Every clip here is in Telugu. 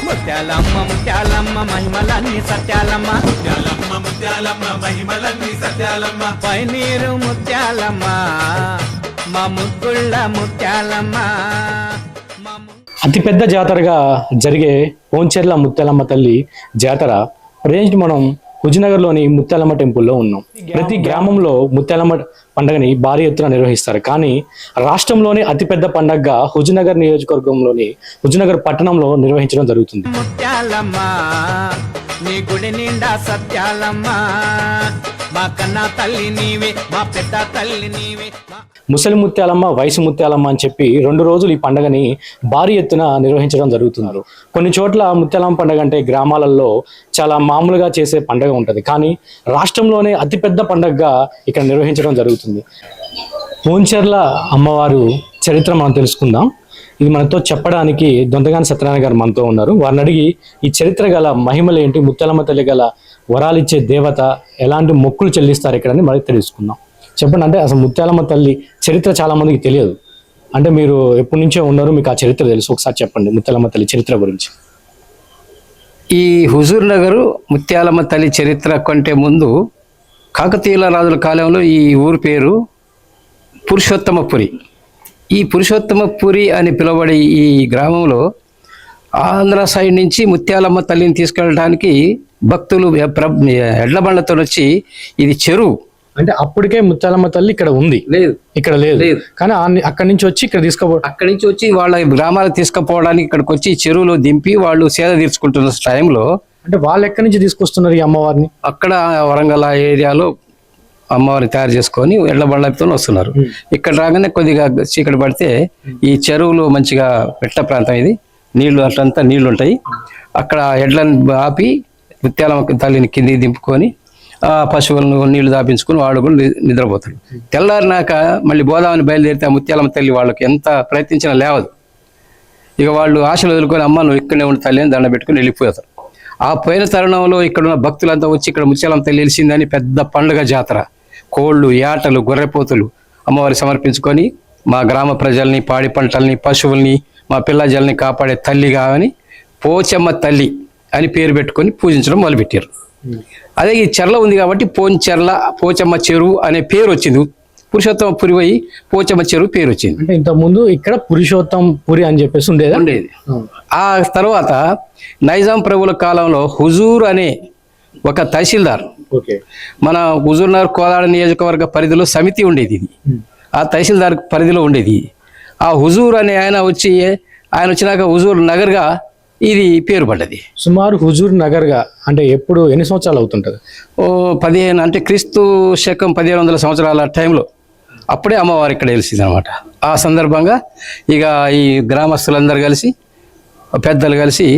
ముత్యాలమ్మ ముత్యాలమ్మ మహిమలన్నీ సత్యాలమ్మ ముత్యాలమ్మ ముత్యాలమ్మ మహిమలన్నీ సత్యాలమ్మ పైనీరు ముత్యాలమ్మ మా ముగ్గుళ్ళ ముత్యాలమ్మ అతిపెద్ద జాతరగా జరిగే ఓంచెర్ల ముత్యాలమ్మ తల్లి జాతర ప్రజెంట్ మనం హుజనగర్లోని ముత్యాలమ్మ టెంపుల్లో ఉన్నాం. ప్రతి గ్రామంలో ముత్యాలమ్మ పండుగని భారీ ఎత్తున నిర్వహిస్తారు. కానీ రాష్ట్రంలోని అతిపెద్ద పండుగగా హుజనగర్ నియోజకవర్గంలోని హుజనగర్ పట్టణంలో నిర్వహించడం జరుగుతుంది. ముత్యాలమ్మ నీ గుడి నిండా సత్యాలమ్మ మా కన్నా తల్లి నీవే మా పెద్ద తల్లి నీవే. ముసలి ముత్యాలమ్మ వయసు ముత్యాలమ్మ అని చెప్పి 2 రోజులు ఈ పండుగని భారీ ఎత్తున నిర్వహించడం జరుగుతున్నారు. కొన్ని చోట్ల ముత్యాలమ్మ పండుగ అంటే గ్రామాలలో చాలా మామూలుగా చేసే పండుగ ఉంటుంది. కానీ రాష్ట్రంలోనే అతిపెద్ద పండుగగా ఇక్కడ నిర్వహించడం జరుగుతుంది. ఓంచెర్ల అమ్మవారు చరిత్ర మనం తెలుసుకుందాం. ఇది మనతో చెప్పడానికి దొంతగాని సత్యనారాయణ గారు మనతో ఉన్నారు. వారిని అడిగి ఈ చరిత్ర గల మహిమలు ఏంటి, ముత్యాలమ్మ తల్లి గల వరాలిచ్చే దేవత, ఎలాంటి మొక్కులు చెల్లిస్తారు ఇక్కడని మనకి తెలుసుకుందాం. చెప్పండి, అంటే అసలు ముత్యాలమ్మ తల్లి చరిత్ర చాలా మందికి తెలియదు. అంటే మీరు ఎప్పటి నుంచో ఉన్నారు, మీకు ఆ చరిత్ర తెలుసు, ఒకసారి చెప్పండి ముత్యాలమ్మ తల్లి చరిత్ర గురించి. ఈ హుజూర్ నగరు ముత్యాలమ్మ తల్లి చరిత్ర కంటే ముందు కాకతీయుల రాజుల కాలంలో ఈ ఊరు పేరు పురుషోత్తమపురి. ఈ పురుషోత్తమపురి అని పిలువబడే ఈ గ్రామంలో ఆంధ్ర సైడ్ నుంచి ముత్యాలమ్మ తల్లిని తీసుకెళ్ళడానికి భక్తులు ఎడ్ల బండ్లతో వచ్చి, ఇది చెరువు అంటే అప్పటికే ముత్యాలమ్మ తల్లి ఇక్కడ ఉంది, లేదు ఇక్కడ లేదు, కానీ అక్కడి నుంచి వచ్చి ఇక్కడ అక్కడి నుంచి వచ్చి వాళ్ళ గ్రామాలకు తీసుకుపోవడానికి ఇక్కడికి వచ్చి చెరువులో దింపి వాళ్ళు సేద తీర్చుకుంటున్న టైంలో, అంటే వాళ్ళు ఎక్కడి నుంచి తీసుకొస్తున్నారు ఈ అమ్మవారిని? అక్కడ వరంగల్ ఏరియాలో అమ్మవారిని తయారు చేసుకొని ఎడ్ల బండ్లతో వస్తున్నారు. ఇక్కడ రాగానే కొద్దిగా చీకటి పడితే ఈ చెరువులో మంచిగా పెట్ట ప్రాంతం, ఇది నీళ్లు అట్లంతా నీళ్లు ఉంటాయి. అక్కడ ఎడ్లను ఆపి ముత్యాలమ్మ తల్లిని కిందికి దింపుకొని ఆ పశువులను నీళ్లు దాపించుకొని వాళ్ళు కూడా నిద్రపోతారు. తెల్లారినాక మళ్ళీ గోదావరిని బయలుదేరితే ఆ ముత్యాలమ్మ తల్లి వాళ్ళకి ఎంత ప్రయత్నించినా లేవదు. ఇక వాళ్ళు ఆశలు వదులుకొని, అమ్మ నువ్వు ఇక్కడనే ఉన్న తల్లి అని దండ పెట్టుకుని వెళ్ళిపోతారు. ఆ పోయిన తరుణంలో ఇక్కడ ఉన్న భక్తులంతా వచ్చి ఇక్కడ ముత్యాలమ్మ తల్లి వెలిసిందని పెద్ద పండుగ జాతర, కోళ్ళు, యాటలు, గొర్రెపోతులు అమ్మవారి సమర్పించుకొని మా గ్రామ ప్రజల్ని, పాడి పంటల్ని, పశువుల్ని, మా పిల్లజల్ని కాపాడే తల్లిగా అని పోచమ్మ తల్లి అని పేరు పెట్టుకొని పూజించడం మొదలుపెట్టారు. అదే ఈ చెర్ల ఉంది కాబట్టి పోంచెర్ల పోచమ్మ చెరువు అనే పేరు వచ్చింది. పురుషోత్తమ పురి పోయి పోచమ్మ చెరువు పేరు వచ్చింది. అంటే ఇంతకుముందు ఇక్కడ పురుషోత్తమ పురి అని చెప్పేసి ఉండేది. ఆ తర్వాత నైజాం ప్రభుల కాలంలో హుజూర్ అనే ఒక తహసీల్దార్, మన హుజూర్ నగర్ కోదాడ నియోజకవర్గ పరిధిలో సమితి ఉండేది, ఇది ఆ తహసీల్దార్ పరిధిలో ఉండేది. ఆ హుజూర్ అనే ఆయన వచ్చినాక హుజూర్ నగర్గా ఇది పేరు పడ్డది. సుమారు హుజూర్ నగర్ గా అంటే ఎన్ని సంవత్సరాలు అవుతుంటది? 15 అంటే క్రీస్తు శకం 1500 సంవత్సరాల టైంలో అప్పుడే అమ్మవారు ఇక్కడ వెలిసింది అనమాట. ఆ సందర్భంగా ఇక ఈ గ్రామస్తులందరూ కలిసి, పెద్దలు కలిసి,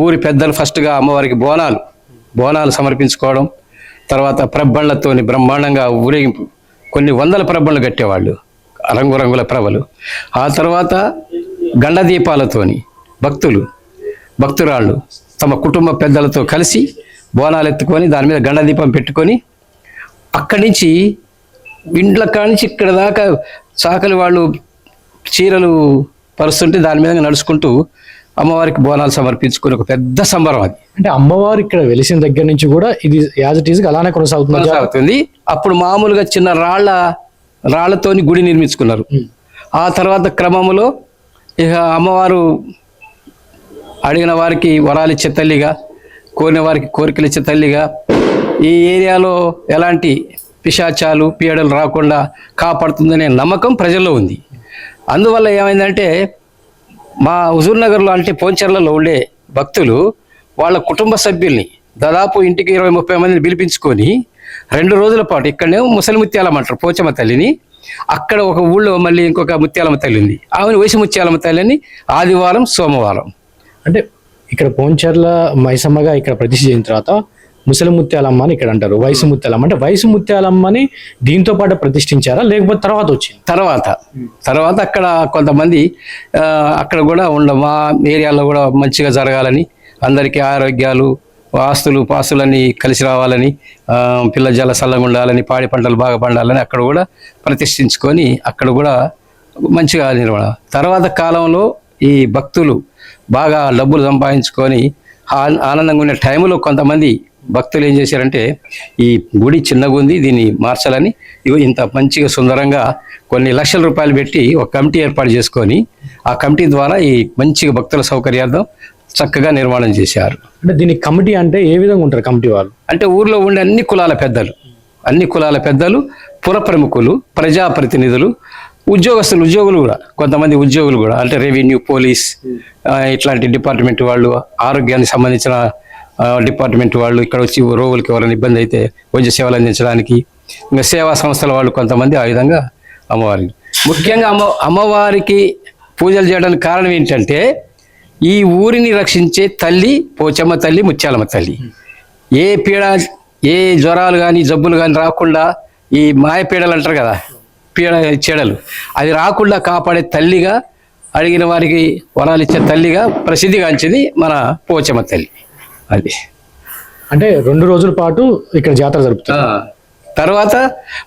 ఊరి పెద్దలు ఫస్ట్గా అమ్మవారికి బోనాలు సమర్పించుకోవడం, తర్వాత ప్రబండ్లతోని బ్రహ్మాండంగా ఊరేగింపు, కొన్ని వందల ప్రబండ్లు కట్టేవాళ్ళు, రంగురంగుల ప్రభలు. ఆ తర్వాత గండ దీపాలతోని భక్తురాళ్ళు తమ కుటుంబ పెద్దలతో కలిసి బోనాలు ఎత్తుకొని దాని మీద గండ దీపం పెట్టుకొని, అక్కడి నుంచి ఇండ్ల కానించి ఇక్కడ దాకా చాకలి వాళ్ళు చీరలు పరుస్తుంటే దాని మీద నడుచుకుంటూ అమ్మవారికి బోనాలు సమర్పించుకుని ఒక పెద్ద సంబరం అది. అంటే అమ్మవారు ఇక్కడ వెలిసిన దగ్గర నుంచి కూడా ఇది యాజ్ ఇట్ ఈజ్ అలానే కొనసాగుతుంది. అప్పుడు మామూలుగా చిన్న రాళ్లతోని గుడి నిర్మించుకున్నారు. ఆ తర్వాత క్రమంలో ఇక అమ్మవారు అడిగిన వారికి వరాలిచ్చే తల్లిగా, కోరిన వారికి కోరికలు ఇచ్చే తల్లిగా, ఈ ఏరియాలో ఎలాంటి పిశాచాలు పీడలు రాకుండా కాపాడుతుందనే నమ్మకం ప్రజల్లో ఉంది. అందువల్ల ఏమైందంటే మా హుజూర్ నగర్లో అంటే పోంచెర్లలో ఉండే భక్తులు వాళ్ళ కుటుంబ సభ్యుల్ని దాదాపు ఇంటికి 20-30 మందిని పిలిపించుకొని 2 రోజుల పాటు ఇక్కడనే ముసలి ముత్యాలమ్మ అంటారు పోచమ్మ తల్లిని, అక్కడ ఒక ఊళ్ళో మళ్ళీ ఇంకొక ముత్యాలమ్మ తల్లి ఉంది, ఆమెను వయసు ముత్యాలమ్మ తల్లిని ఆదివారం సోమవారం, అంటే ఇక్కడ పోంచెర్ల మైసమ్మగా ఇక్కడ ప్రతిష్ఠ చేసిన తర్వాత ముసలి ముత్యాలమ్మ అని ఇక్కడ అంటారు, వయసు ముత్యాలమ్మ. అంటే వయసు ముత్యాలమ్మని దీంతో పాటు ప్రతిష్ఠించారా లేకపోతే తర్వాత వచ్చింది? తర్వాత అక్కడ కొంతమంది అక్కడ కూడా మా ఏరియాలో కూడా మంచిగా జరగాలని, అందరికీ ఆరోగ్యాలు, ఆస్తులు పాస్తులన్నీ కలిసి రావాలని, పిల్ల జల సల్లంగా ఉండాలని, పాడి పంటలు బాగా పండాలని అక్కడ కూడా ప్రతిష్ఠించుకొని అక్కడ కూడా మంచిగా నిర్వహణ. తర్వాత కాలంలో ఈ భక్తులు బాగా డబ్బులు సంపాదించుకొని ఆనందంగా ఉన్న టైంలో కొంతమంది భక్తులు ఏం చేశారంటే ఈ గుడి చిన్నగా ఉంది, దీన్ని మార్చాలని ఇంత మంచిగా సుందరంగా కొన్ని లక్షల రూపాయలు పెట్టి ఒక కమిటీ ఏర్పాటు చేసుకొని ఆ కమిటీ ద్వారా ఈ మంచిగా భక్తుల సౌకర్యార్థం చక్కగా నిర్మాణం చేశారు. అంటే దీని కమిటీ అంటే ఏ విధంగా ఉంటారు కమిటీ వాళ్ళు? అంటే ఊర్లో ఉండే అన్ని కులాల పెద్దలు, పుర ప్రముఖులు, ప్రజాప్రతినిధులు, ఉద్యోగులు కూడా, కొంతమంది ఉద్యోగులు కూడా, అంటే రెవెన్యూ, పోలీస్ ఇట్లాంటి డిపార్ట్మెంట్ వాళ్ళు, ఆరోగ్యానికి సంబంధించిన డిపార్ట్మెంట్ వాళ్ళు ఇక్కడ వచ్చి రోగులకి ఎవరైనా ఇబ్బంది అయితే వైద్య సేవలు అందించడానికి, ఇంకా సేవా సంస్థల వాళ్ళు కొంతమంది ఆ విధంగా అమ్మవారికి, ముఖ్యంగా అమ్మవారికి పూజలు చేయడానికి కారణం ఏంటంటే ఈ ఊరిని రక్షించే తల్లి పోచమ్మ తల్లి, ముత్యాలమ్మ తల్లి. ఏ పీడ, ఏ జ్వరాలు కానీ జబ్బులు కానీ రాకుండా, ఈ మాయపీడలు అంటారు కదా, చెడలు, అది రాకుండా కాపాడే తల్లిగా, అడిగిన వారికి వరాలు ఇచ్చే తల్లిగా ప్రసిద్ధిగాంచింది మన పోచమ్మ తల్లి. అది అంటే 2 రోజుల పాటు ఇక్కడ జాతర జరుపుతారు. తర్వాత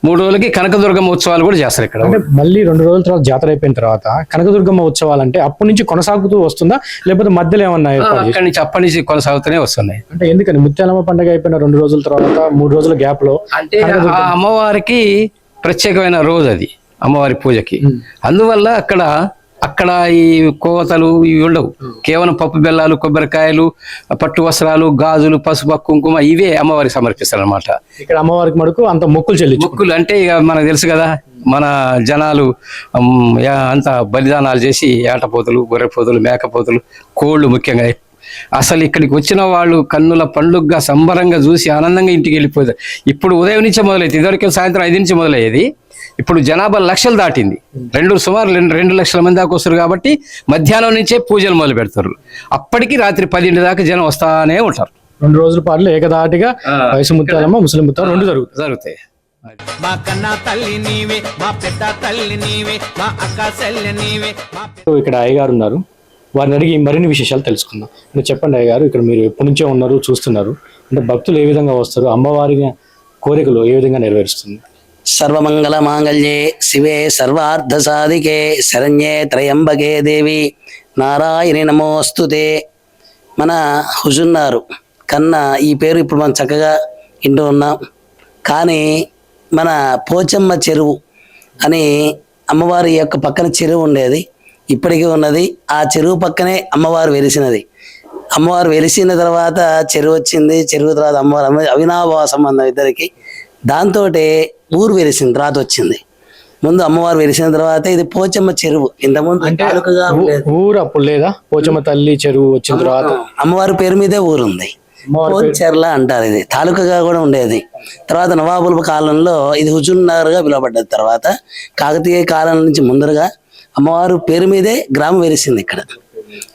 3 రోజులకి కనకదుర్గమ్మ ఉత్సవాలు కూడా చేస్తారు ఇక్కడ. అంటే మళ్ళీ 2 రోజుల తర్వాత జాతర అయిపోయిన తర్వాత కనకదుర్గమ్మ ఉత్సవాలు అంటే అప్పటి నుంచి కొనసాగుతూ వస్తుందా, లేకపోతే మధ్యలో ఏమన్నా అప్పటి నుంచి కొనసాగుతూనే వస్తున్నాయి? అంటే ఎందుకని ముత్యాలమ్మ పండుగ అయిపోయిన 2 రోజుల తర్వాత 3 రోజుల గ్యాప్ లో అంటే ఆ అమ్మవారికి ప్రత్యేకమైన రోజు అది, అమ్మవారి పూజకి. అందువల్ల అక్కడ ఈ కోతలు ఇవి ఉండవు. కేవలం పప్పు బెల్లాలు, కొబ్బరికాయలు, పట్టు వస్త్రాలు, గాజులు, పసుపు, కుంకుమ ఇవే అమ్మవారికి సమర్పిస్తారు అనమాట. ఇక్కడ అమ్మవారికి మటుకు అంత మొక్కులు అంటే ఇక మనకు తెలుసు కదా, మన జనాలు అంత బలిదానాలు చేసి ఏటపోతులు, గొర్రెపోతులు, మేకపోతులు, కోళ్ళు ముఖ్యంగా అసలు ఇక్కడికి వచ్చిన వాళ్ళు కన్నుల పండుగగా సంబరంగా చూసి ఆనందంగా ఇంటికి వెళ్ళిపోతారు. ఇప్పుడు ఉదయం నుంచే మొదలైతే, ఇదివరకు సాయంత్రం 5 నుంచి మొదలయ్యేది. ఇప్పుడు జనాభా లక్షలు దాటింది. సుమారు 2 లక్షల మంది దాకా వస్తారు కాబట్టి మధ్యాహ్నం నుంచే పూజలు మొదలు పెడతారు. అప్పటికి రాత్రి 10 దాకా జనం వస్తానే ఉంటారు. 2 రోజుల పాటు ఏకదాటిగా వయసు ముత్యాలమ్మ, ముస్లిం ముత్యాలమ్మ 2 జరుగుతాయి. మా కన్నా తల్లి నీవే, మా పెద్ద తల్లి నీవే, మా అక్క చెల్లి నీవే. ఇక్కడ అయ్యగారు ఉన్నారు, వారిని అడిగి మరిన్ని విశేషాలు తెలుసుకుందాం. అంటే చెప్పండి అయ్యగారు, ఇక్కడ మీరు ఎప్పటి నుంచే ఉన్నారు, చూస్తున్నారు, అంటే భక్తులు ఏ విధంగా వస్తారు, అమ్మవారి కోరికలు ఏ విధంగా నెరవేరుస్తుంది? సర్వమంగళ మాంగళ్యే శివే సర్వార్థ సాధికే శరణ్యే త్రయంబకే దేవి నారాయణి నమోస్తుతే. మన హుజున్నారు కన్నా ఈ పేరు ఇప్పుడు మనం చక్కగా వింటూ ఉన్నాం. కానీ మన పోచమ్మ చెరువు అని అమ్మవారి యొక్క పక్కన చెరువు ఉండేది, ఇప్పటికీ ఉన్నది. ఆ చెరువు పక్కనే అమ్మవారు వెలిసినది. అమ్మవారు వెలిసిన తర్వాత చెరువు వచ్చింది, చెరువు తర్వాత అమ్మవారు, అవినాభావ సంబంధం ఇద్దరికి. దాంతో ఊరు వెలిసిన తర్వాత వచ్చింది. ముందు అమ్మవారు వెలిసిన తర్వాత ఇది పోచమ్మ చెరువు. ఇంతకుముందు ఊరు అప్పుడు లేదా, పోచమ్మ తల్లి చెరువు వచ్చిన తర్వాత అమ్మవారి పేరు మీదే ఊరుంది, పోచెర్ల అంటారు. ఇది తాలూకాగా కూడా ఉండేది. తర్వాత నవాబుల కాలంలో ఇది హుజూర్నగర్గా పిలువబడ్డది. తర్వాత కాకతీయ కాలం నుంచి ముందరగా అమ్మవారు పేరు మీదే గ్రామం వెలిసింది ఇక్కడ.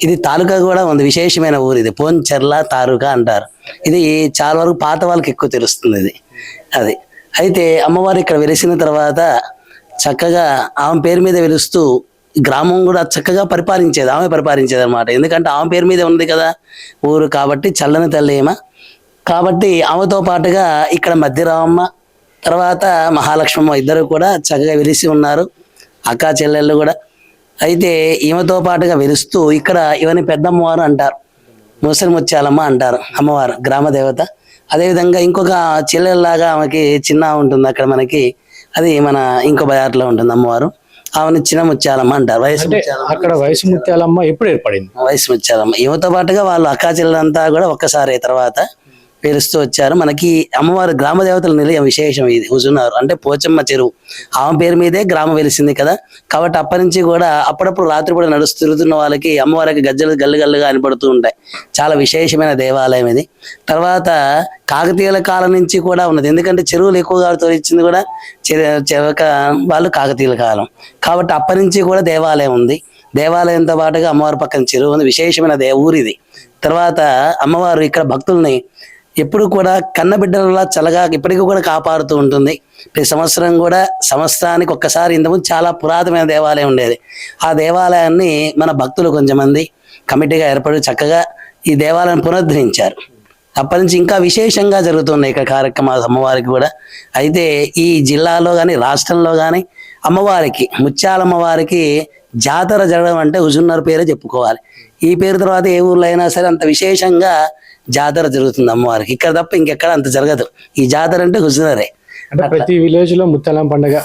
ఇది తాలూకా కూడా ఉంది, విశేషమైన ఊరు ఇది, పోచెర్ల తాలూకా అంటారు. ఇది చాలా వరకు పాత వాళ్ళకి ఎక్కువ తెలుస్తుంది ఇది. అది అయితే అమ్మవారు ఇక్కడ వెలిసిన తర్వాత చక్కగా ఆమె పేరు మీద వెలుస్తూ గ్రామం కూడా చక్కగా పరిపాలించేది, ఆమె పరిపాలించేది అనమాట. ఎందుకంటే ఆమె పేరు మీదే ఉంది కదా ఊరు, కాబట్టి చల్లని తల్లి ఏమ. కాబట్టి ఆమెతో పాటుగా ఇక్కడ మధ్యరామమ్మ, తర్వాత మహాలక్ష్మమ్మ ఇద్దరు కూడా చక్కగా వెలిసి ఉన్నారు, అక్కా చెల్లెళ్ళు కూడా. అయితే ఈమెతో పాటుగా వెలుస్తూ ఇక్కడ ఇవన్నీ పెద్దమ్మవారు అంటారు, ముసలి ముత్యాలమ్మ అంటారు అమ్మవారు, గ్రామ దేవత. అదేవిధంగా ఇంకొక చెల్లెల్లాగా ఆమెకి చిన్న ఉంటుంది అక్కడ మనకి, అది మన ఇంకో బజార్లో ఉంటుంది అమ్మవారు, ఆమెను చిన్న ముత్యాలమ్మ అంటారు. వయసు అక్కడ వయసు ముత్యాలమ్మ ఎప్పుడు ఏర్పడింది? వయసు ముత్యాలమ్మ ఈమెతో పాటుగా వాళ్ళు అక్కా చెల్లెలంతా కూడా ఒక్కసారి తర్వాత పేరుస్తూ వచ్చారు. మనకి అమ్మవారి గ్రామ దేవతల నిలయం విశేషం ఇది హుజూర్నగర్, అంటే పోచమ్మ చెరువు ఆమె పేరు మీదే గ్రామం వెలిసింది కదా. కాబట్టి అప్పటి నుంచి కూడా అప్పుడప్పుడు రాత్రిపూట తిరుగుతున్న వాళ్ళకి అమ్మవారికి గజ్జలు గల్లుగా అనిపడుతూ ఉంటాయి. చాలా విశేషమైన దేవాలయం ఇది. తర్వాత కాకతీయుల కాలం నుంచి కూడా ఉన్నది, ఎందుకంటే చెరువులు ఎక్కువగా తోలిచ్చింది కూడా వాళ్ళు కాకతీయుల కాలం కాబట్టి అప్పటి నుంచి కూడా దేవాలయం ఉంది. దేవాలయంతో పాటుగా అమ్మవారి పక్కన చెరువు ఉంది, విశేషమైన ఊరు ఇది. తర్వాత అమ్మవారు ఇక్కడ భక్తుల్ని ఎప్పుడు కూడా కన్నబిడ్డలలా చల్లగా ఇప్పటికీ కూడా కాపాడుతూ ఉంటుంది. ప్రతి సంవత్సరం కూడా సంవత్సరానికి ఒక్కసారి, ఇంతకుముందు చాలా పురాతనమైన దేవాలయం ఉండేది, ఆ దేవాలయాన్ని మన భక్తులు కొంచెమంది కమిటీగా ఏర్పడి చక్కగా ఈ దేవాలయాన్ని పునరుద్ధరించారు. అప్పటి నుంచి ఇంకా విశేషంగా జరుగుతున్నాయి ఇక్కడ కార్యక్రమాలు అమ్మవారికి కూడా. అయితే ఈ జిల్లాలో కానీ రాష్ట్రంలో కానీ అమ్మవారికి ముత్యాలమ్మవారికి జాతర జరగడం అంటే హుజూర్నగర్ పేరే చెప్పుకోవాలి. ఈ పేరు తర్వాత ఏ ఊర్లో అయినా సరే అంత విశేషంగా జాతర జరుగుతుంది అమ్మవారికి. ఇక్కడ తప్ప ఇంకెక్కడ అంత జరగదు. ఈ జాతర అంటే హుజూర్నగరే. అంటే ప్రతి విలేజ్ లో ముత్యాలమ్మ పండుగ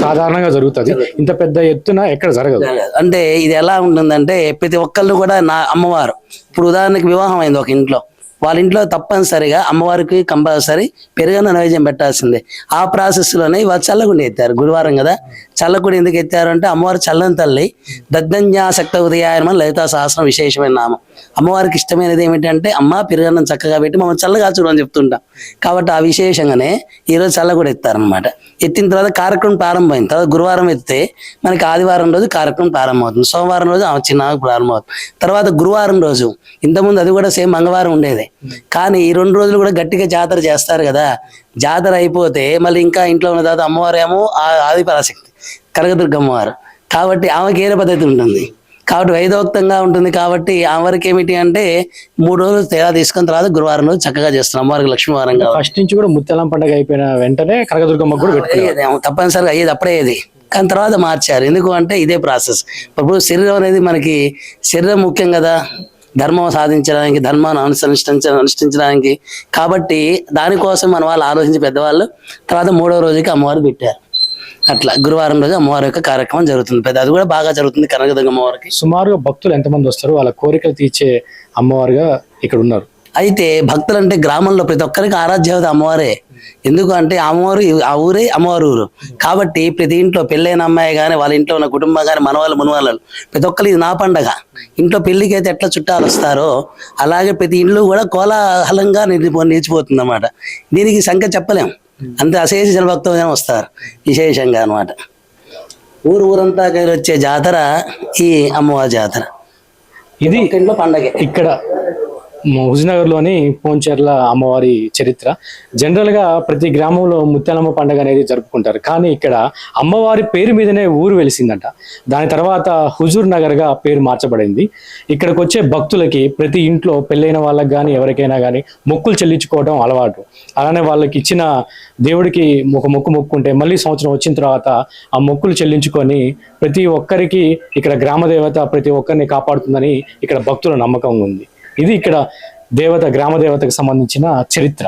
సాధారణంగా జరుగుతుంది, ఇంత పెద్ద ఎత్తున ఎక్కడ జరగదు. అంటే ఇది ఎలా ఉంటుందంటే ప్రతి ఒక్కళ్ళు కూడా నా అమ్మవారు, ఇప్పుడు ఉదాహరణకి వివాహం అయింది ఒక ఇంట్లో, వాళ్ళ ఇంట్లో తప్పనిసరిగా అమ్మవారికి కంపల్సరీ పెరుగన్న నైవేద్యం పెట్టాల్సిందే. ఆ ప్రాసెస్లోనే ఇవాళ చల్లగుండి ఎత్తారు. గురువారం కదా, చల్లగుడి ఎందుకు ఎత్తారు అంటే అమ్మవారు చల్లని తల్లి, దద్దన్యాసక్త ఉదయాయనమని లలితా సహస్రం విశేషమైన నామం. అమ్మవారికి ఇష్టమైనది ఏమిటంటే అమ్మ పెరుగన్నం చక్కగా పెట్టి మమ్మల్ని చల్లగా చూడని చెప్తుంటాం. కాబట్టి ఆ విశేషంగానే ఈరోజు చల్లగుడి ఎత్తారనమాట. ఎత్తిన తర్వాత కార్యక్రమం ప్రారంభమైంది. తర్వాత గురువారం ఎత్తితే మనకి ఆదివారం రోజు కార్యక్రమం ప్రారంభమవుతుంది, సోమవారం రోజు చిన్న ప్రారంభమవుతుంది. తర్వాత గురువారం రోజు, ఇంతకుముందు అది కూడా సేమ్ మంగళవారం ఉండేది, కానీ ఈ 2 రోజులు కూడా గట్టిగా జాతర చేస్తారు కదా. జాతర అయిపోతే మళ్ళీ ఇంకా ఇంట్లో ఉన్న తర్వాత అమ్మవారు ఏమో ఆదిపరాశక్తి కనకదుర్గ అమ్మవారు, కాబట్టి ఆమెకి ఏరే పద్ధతి ఉంటుంది, కాబట్టి వైదోక్తంగా ఉంటుంది. కాబట్టి ఆమెకి ఏమిటి అంటే 3 రోజులు తేడా తీసుకున్న తర్వాత గురువారం రోజు చక్కగా చేస్తున్నాం అమ్మవారికి లక్ష్మీవారం. ఫస్ట్ నుంచి కూడా ముత్యాలమ్మ పండుగ అయిపోయిన వెంటనే కనకదుర్గమ్మ కూడా తప్పనిసరిగా అయ్యేది అప్పుడే అయ్యేది, కానీ తర్వాత మార్చారు. ఎందుకు అంటే ఇదే ప్రాసెస్. ఇప్పుడు శరీరం అనేది మనకి శరీరం ముఖ్యం కదా, ధర్మం సాధించడానికి, ధర్మాన్ని అనుష్ఠించడానికి. కాబట్టి దానికోసం మన వాళ్ళు ఆలోచించి పెద్దవాళ్ళు తర్వాత 3వ రోజుకి అమ్మవారు పెట్టారు. అట్లా గురువారం రోజు అమ్మవారి యొక్క కార్యక్రమం జరుగుతుంది. పెద్ద అది కూడా బాగా జరుగుతుంది కనకదుర్గ అమ్మవారికి. సుమారుగా భక్తులు ఎంతమంది వస్తారు? వాళ్ళ కోరికలు తీర్చే అమ్మవారుగా ఇక్కడ ఉన్నారు. అయితే భక్తులు అంటే గ్రామంలో ప్రతి ఒక్కరికి ఆరాధ్యవత అమ్మవారే. ఎందుకు అంటే అమ్మవారు ఆ ఊరే అమ్మవారు ఊరు. కాబట్టి ప్రతి ఇంట్లో పెళ్ళైన అమ్మాయి కానీ, వాళ్ళ ఇంట్లో ఉన్న కుటుంబం కానీ, మనవాళ్ళు మునవాళ్ళు ప్రతి ఒక్కరు ఇది నా పండగ. ఇంట్లో పెళ్లికి అయితే ఎట్లా చుట్టాలు వస్తారో అలాగే ప్రతి ఇల్లు కూడా కోలాహలంగా నిలిచిపోతుంది అన్నమాట. దీనికి సంఖ్య చెప్పలేం, అంత అశేష జనభక్తులు వస్తారు విశేషంగా అనమాట. ఊరంతా కలిసి వచ్చే జాతర ఈ అమ్మవారి జాతర. ఇది ఇంట్లో పండగ. ఇక్కడ హుజనగర్లోని పోంచెర్ల అమ్మవారి చరిత్ర. జనరల్గా ప్రతి గ్రామంలో ముత్యాలమ్మ పండుగ అనేది జరుపుకుంటారు, కానీ ఇక్కడ అమ్మవారి పేరు మీదనే ఊరు వెలిసిందంట. దాని తర్వాత హుజూర్ నగర్గా పేరు మార్చబడింది. ఇక్కడికి వచ్చే భక్తులకి ప్రతి ఇంట్లో పెళ్ళైన వాళ్ళకి కానీ ఎవరికైనా కానీ మొక్కులు చెల్లించుకోవడం అలవాటు. అలానే వాళ్ళకి ఇచ్చిన దేవుడికి ఒక మొక్కు మొక్కుంటే మళ్ళీ సంవత్సరం వచ్చిన తర్వాత ఆ మొక్కులు చెల్లించుకొని ప్రతి ఒక్కరికి ఇక్కడ గ్రామదేవత ప్రతి ఒక్కరిని కాపాడుతుందని ఇక్కడ భక్తుల నమ్మకం ఉంది. ఇది ఇక్కడ దేవత, గ్రామ దేవతకు సంబంధించిన చరిత్ర.